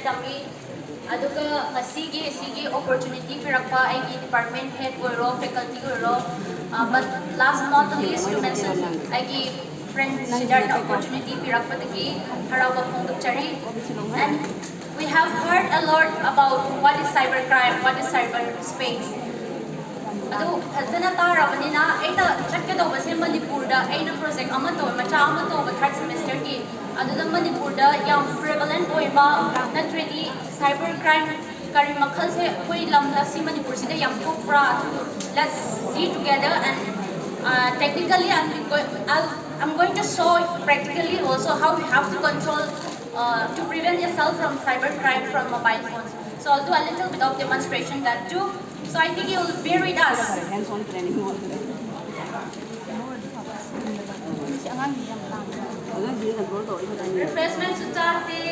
tami aduga sigi opportunity pirakpa aigi department head oiro faculty oiro but last but not least to mention aigi friend Siddharth opportunity pirakpa dagi harawa phongdukchari. And we have heard a lot about what is cybercrime, what is cyberspace. Ado fazana tarabanina aina chakkedobase Manipurda aina project amato macha amato third semester ki aduda Manipurda yam prevalent oiba natredi cybercrime kari makhal se koi lamda si Manipur sida yam thokra. Let's see together and technically I'm going to show practically also how we have to control to prevent yourself from cybercrime from mobile phones. So I'll do a little bit of demonstration that too. So I think you'll bear with us. Hands-on training. Refreshment sutasi,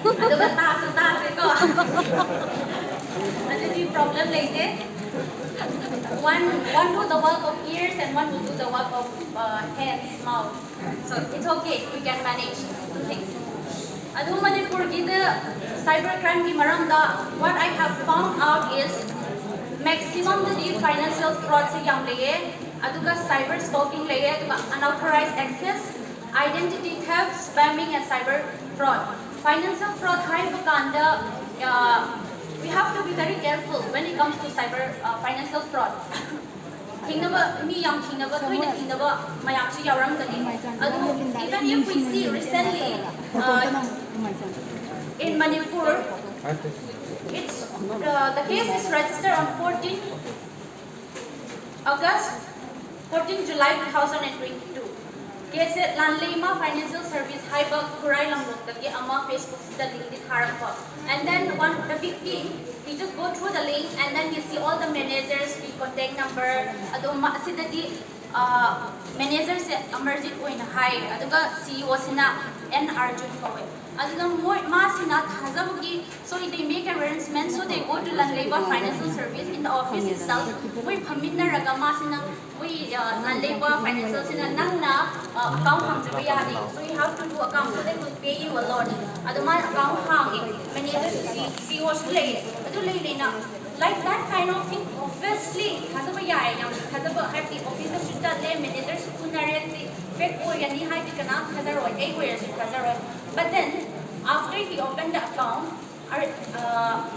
ada bata ko. Ada di problem later. One do the work of ears and one will do the work of hands, mouth. So it's okay, we can manage things. Adu Manipur gida cybercrime ki maramda what I have found out is maximum the financial fraud se yam leye aduga cyber stalking leye aduga unauthorized access, identity theft, spamming and cyber fraud. Financial fraud high bakanda we have to be very careful when it comes to cyber financial fraud. Thingnaba mi yam thingnaba toina thingnaba mayam si yawram gani adu even if we see recently in Manipur it's the case is registered on 14 July 2022. Case Lanlema Financial Service Hyber Kurai Lamlok the Ama Facebook the link and then the victim we just go through the link and then you see all the managers the contact number adoma sidadi managers emergent oina high aduga CEO sina N Arjun kawe aduga moi masina thazabugi so they make arrangements so they go to Lanlema Financial Service in the office itself we phaminna raga masina we Lanlema Financial sina nangna account hamjabi yadi so you have to do account so they will pay you a lot aduma account hangi managers CEO lay adu lay na like that kind of thing obviously thazaba yai yam thazaba happy officer sutta le managers kunare fake or yani hai kana thazaro ei ko yasu thazaro but then after he opened the account our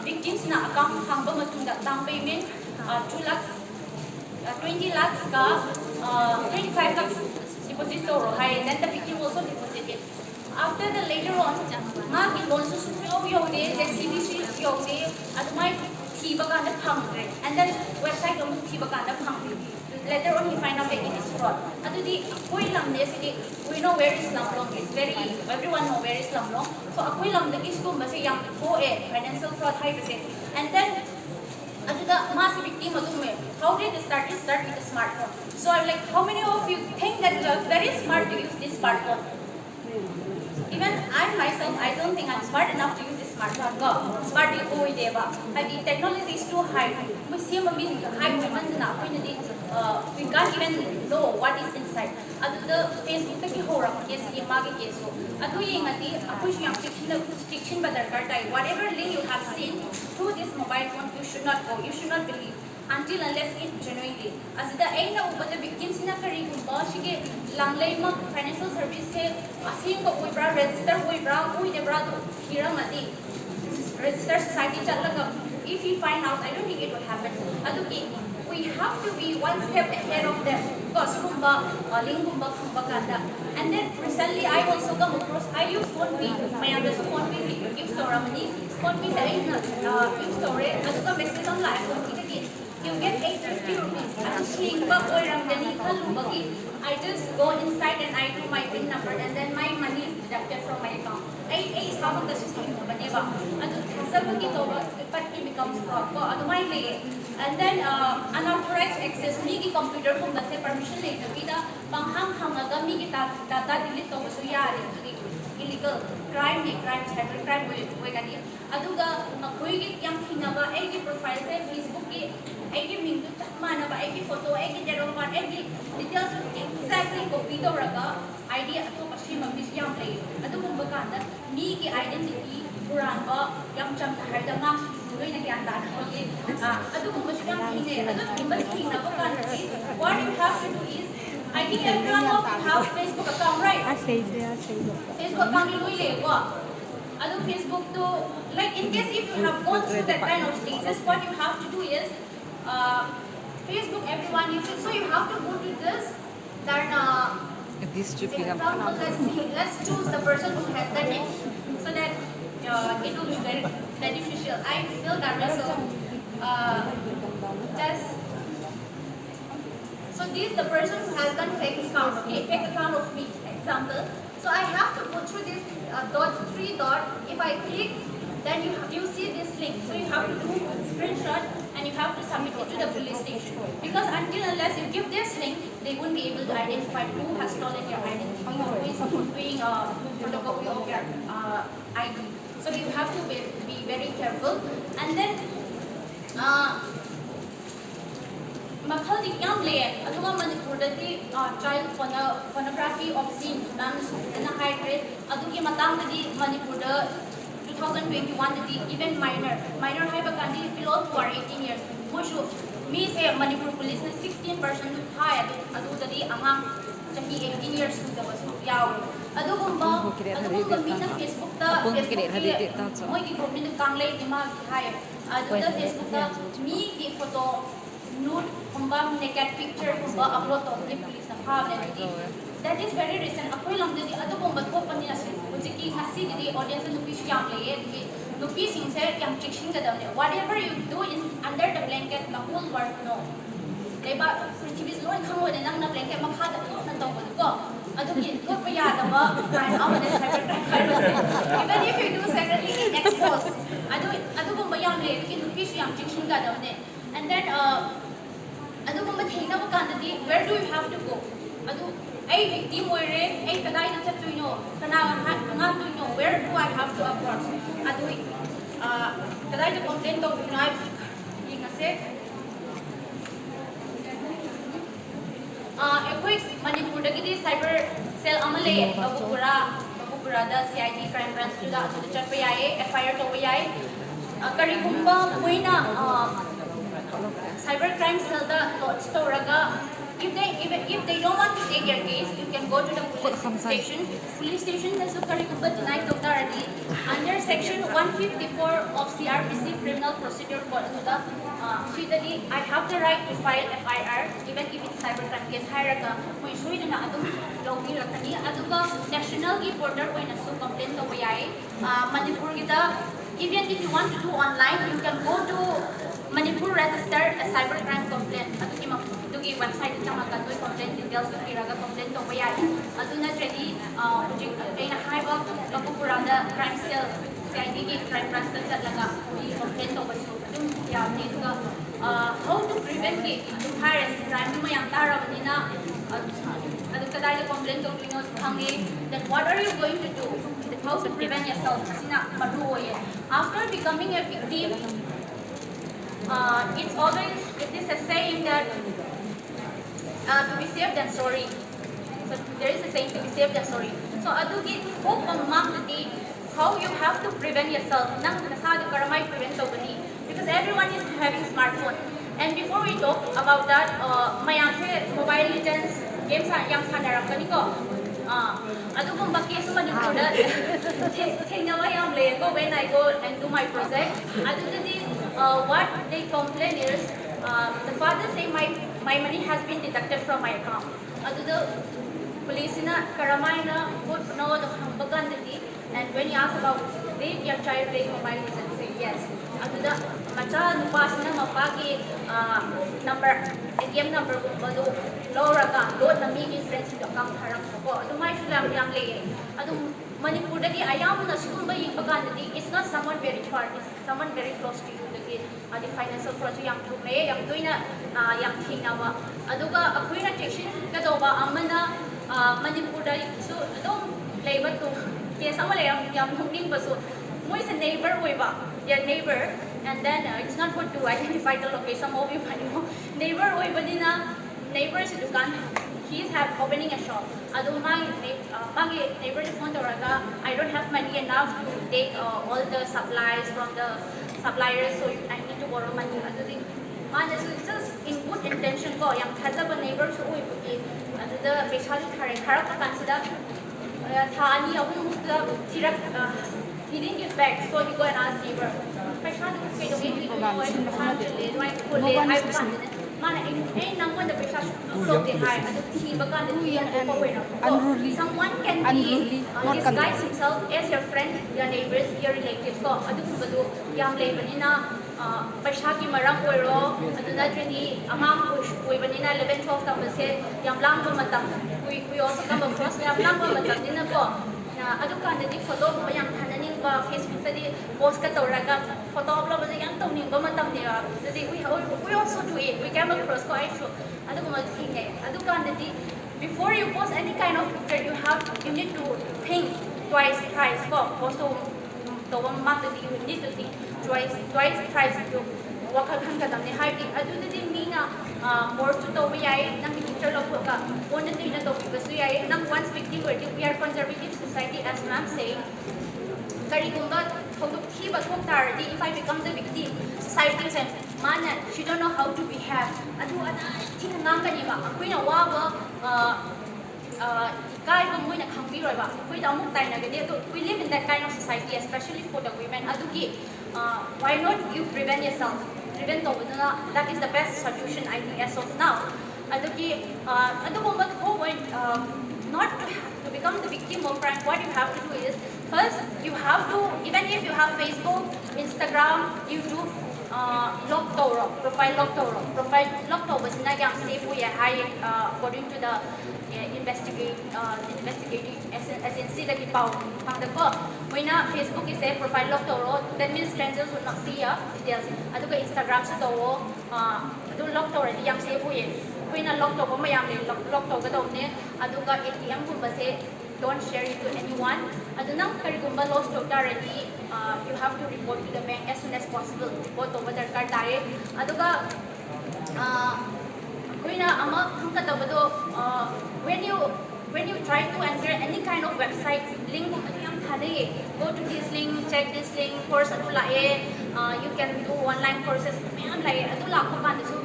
victims na account hamba matunda down payment 2 lakhs 20 lakhs ka 25 lakhs deposit or high then the victim also deposited after the later on ma ki loan su yo de CBC yo de admai Thibakanda Pangre and then website of Thibakanda Pangre. Later on, he find out that it is fraud. Adudi, we know where is Lamlong. It's very everyone know where is Lamlong. So Aquilam the Kiskum was a young financial fraud high percent. And then Aduda massive victim how did it start? It start with a smartphone. So I'm like, how many of you think that you are very smart to use this smartphone? Even I myself, I don't think I'm smart enough to use this smartphone. Smart technology is too high. We see a high women we can't even know what is inside. The Facebook case, whatever link you have seen through this mobile phone, you should not go. You should not believe until unless it genuinely. As the aina upa the victims na kari kumba shige Langlema Financial Service se asim ko uibra register uibra uidebra to hiramati register society chalaga. If you find out, I don't think it will happen. Aduki, we have to be one step ahead of them. Because kumba link kumba kanda. And then recently I also come across. I use phone fee. My other phone fee gift store amani. Phone fee sa ina gift store. Aduka message on live phone fee again. You get 850 rupees. I just go inside and I do my PIN number and then my money is deducted from my account. It becomes fraud. And then unauthorized access, me computer from the permission later. Data delete illegal crime, cybercrime, aduga yam hinaba profile Facebook photo details exactly copy idea identity puranba yam cham ta hai da ma loi na kyan ta khagi adu ko ba sham thine adu ba thina ba kan what you have to do is I think everyone of you have Facebook account right Facebook account loi le ko adu Facebook to like in case if you have gone through that kind of stages what you have to do is Facebook everyone uses so you have to go to this then let's choose the person who has the name so that it will be very beneficial. I feel that way so just so this is the person who has done fake account, okay, fake account of me, example. So I have to go through this three dot. If I click, then you see this link. So you have to do screenshot and you have to submit it to the police station. Because until unless you give this link, they won't be able to identify who has stolen your identity or who is doing photocopy of your ID. So you have to be very careful. And then Makhal di yam le aduga Manipur dati child pornography of sin nan na high grade adugi matang dati Manipur da 2021 dati even minor hai ba kandi below 18 years mushu me say Manipur police na 16% high adu dati amang chahi 18 years da was yaw adugumba mi na Facebook ta moi ki group ni kang le di ma high adu da Facebook ta mi ki photo nude kumba naked picture kumba upload to the police na phab le that is very recent akoi lam de adu kumba ko pani na sin hujiki ngasi di audience nu pi syam le ye nu pi sing se yang chiksing ga dam ne whatever you do is under the blanket the whole world no leba prithvi loi khamo de nang na blanket makha da na to ko adu ki ko pa ya da ba crime out de cyber crime even if you do secretly expose adu kumba yam le ki nu pi syam chiksing ga dam ne and then adugumba thina ba kandadi where do you have to go adu ai victim oire ai kadai na chatuino kana tuino where do I have to approach adu kadai to complain to na ingase ekoi Manipur dagi cyber cell amale babupura da CID crime branch da adu chatpa yae FIR to yae karigumba moina cybercrime cell the storaga if they don't want to take your case you can go to the police station has karigumba denied authority under section 154 of CRPC criminal procedure code the I have the right to file FIR even if it's cybercrime get hiraga moi sui na adu logi rakani aduga national reporter oina su complaint to yai Manipur gida even if you want to do online you can go to Manipur register a cybercrime complaint adugi website ita magkatoy complaint details to kiraga complaint to bayay aduna ready ujing na haiba kapupurada crime cell CID ki crime branch sa laga i complaint to basu dum ya nito how to prevent ki harass crime mo yang tarabani na adu kadai complaint to pino hangi then what are you going to do how to prevent yourself sina maruoy after becoming a victim it is a saying that to be saved and sorry. So there is a saying to be saved and sorry. So adugi hope mamamati how you have to prevent yourself nang nasado karamay prevent to bani because everyone is having smartphone. And before we talk about that, mayam se mobile legends games yang sanaram kani ko. Adugum baki so Manipur da thengnawa yam le ko when I go and do my project. Adugadi what they complain is the father say my money has been deducted from my account. Adudo police na karamay na put no hambagandati and when you ask about did your child play mobile legends say yes. Aduda macha nupas na mapagi number ATM number bado loraga load na mi friends to account harang ko. Adu may sulam yang le. Adu Manipur dagi ayam na school ba yung bagandati it's not someone very far it's someone very close to you dagi the financial project yang tume yang tuina yang thinawa aduga akuina section kadoba amana Manipur dagi so adong labor to case amale yang hungning baso mo is a neighbor oiba your neighbor and then it's not good to identify the location of your neighbor oiba dina neighbor sa dukan he's have opening a shop. Ado magi neighbor phone toraga, I don't have money enough to take all the supplies from the suppliers, so I need to borrow money. Ado di man is just in good intention ko yang thazaba neighbor so oi buki. Ado the peshali khara kansida thani ahum mukda tirak he didn't get back, so he go and ask neighbor. Peshali kay do hindi ko oi khale why kule I want mana in number the peshali look they high ado thi baga the someone can be disguise himself as your friend, your neighbors, your relatives ko ado badu yang lebanina paisa ki marang oiro aduna treni amang oibanina 11 12 ta base yang lang ba matam we also come across yang lang ba matam dina ko na adu kan di photo ko yang thananing ba Facebook ta di post ka toraga photo upload ba yang tawning ba matam ni di we also do it, we came across ko ai so adu ko matinge adu kan di before you post any kind of picture you need to think twice thrice ko post to mak you need to think twice thrice to wakal kan ka damne happy adu din mina more to to yai nang picture lo ka one din na to because yai nang once victim we are conservative society as ma'am saying kari kumba thok thi ba thok tar di if I become the victim society say mana she don't know how to behave adu ana thing ngam ka ni ba akoi na wa ba guy ko mo na khangbi roi ba koi da muk tai na ge to we live in that kind of society especially for the women adu ki why not you prevent yourself prevent to that is the best solution I think as of now adu ki adu ko mat ho not to become the victim of crime what you have to do is first you have to even if you have Facebook Instagram YouTube profile lock to was na yang safe we high according to the investigating agency lagi pau pang the ko when Facebook is a profile lock to that means strangers will not see details adu ka Instagram sa to adu lock to ri yang safe we when lock to ko mayam le lock to ka daw ne adu ka ATM kun ba se don't share it to anyone adu nang karigumba lost to already you have to report to the bank as soon as possible report over the card tayo adu ka kuina ama hangka tabado when you try to enter any kind of website link mo yang thade go to this link check this link course adu lae you can do online courses mayam lae adu la ko kan so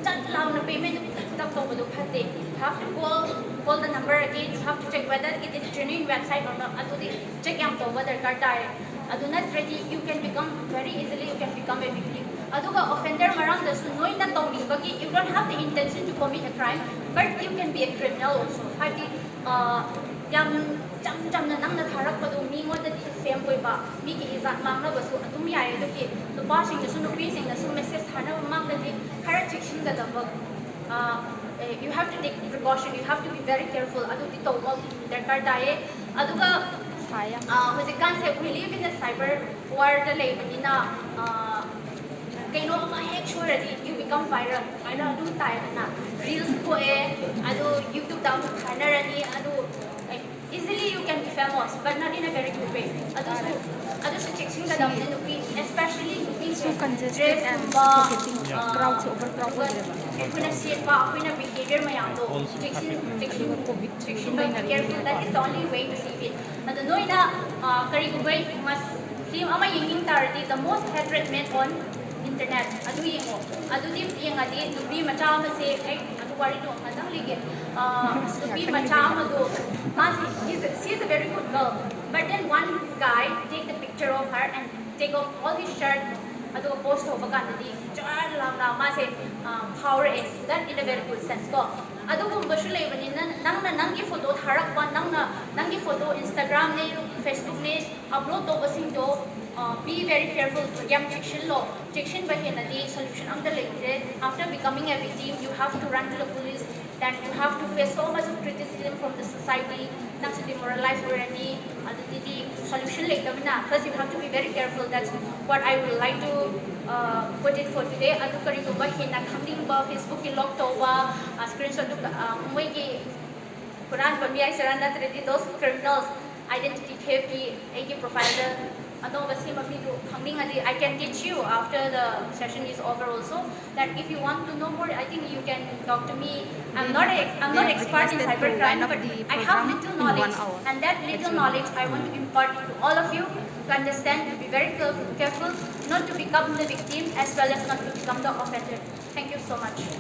chat lao na payment tab to bado phate you have to call the number again you have to check whether it is genuine website or not adu di check yang to whether card tayo adu not ready you can become very easily you can become a victim aduga offender marang da sunoy na tawning bagi you don't have the intention to commit a crime but you can be a criminal also hadi yang jam na nang na tharak padu mi ngo da fame boy ba mi ki izat mang na basu atum yai do ki to ba sing da sunu pi sing da su message thana mang da di khara chikshin da da you have to take precaution you have to be very careful adu di to mo darkar dae aduga hojikan se we live in a cyber war da lay banina kaino ma actually you become viral ana do tayo na reels ko ado YouTube down to channel ani ado easily you can be famous but not in a very good way ado so checking ka daw din especially so congested and getting crowds overcrowded ako na see pa ako na behavior mayang do checking by careful that is the only way to save it ado no ina kari ko bay mas team ama yinging tardi the most hatred men on internet adu yengo adu di yang adi dubi macha ma se adu wari do ngadang lige dubi macha ma do she is a very good girl but then one guy take the picture of her and take off all his shirt adu post ho baga di char lang na ma se power is that in a very good sense ko adu gum basu le bani nang gi photo tharak pa nang gi photo Instagram ne Facebook ne upload to basing do be very careful yam section by the solution after becoming a victim you have to run to the police then you have to face so much of criticism from the society not to demoralize already the solution first you have to be very careful that's what I would like to put it for today adu kari ko ba hina khamding ba Facebook ki lock to ba screenshot moi ki Quran pa mi ai saranda those criminals identity theft ki profile I can teach you after the session is over also, that if you want to know more, I think you can talk to me. I'm not expert in cybercrime, but I have little knowledge, and that little knowledge I want to impart to all of you to understand, to be very careful, not to become the victim as well as not to become the offender. Thank you so much.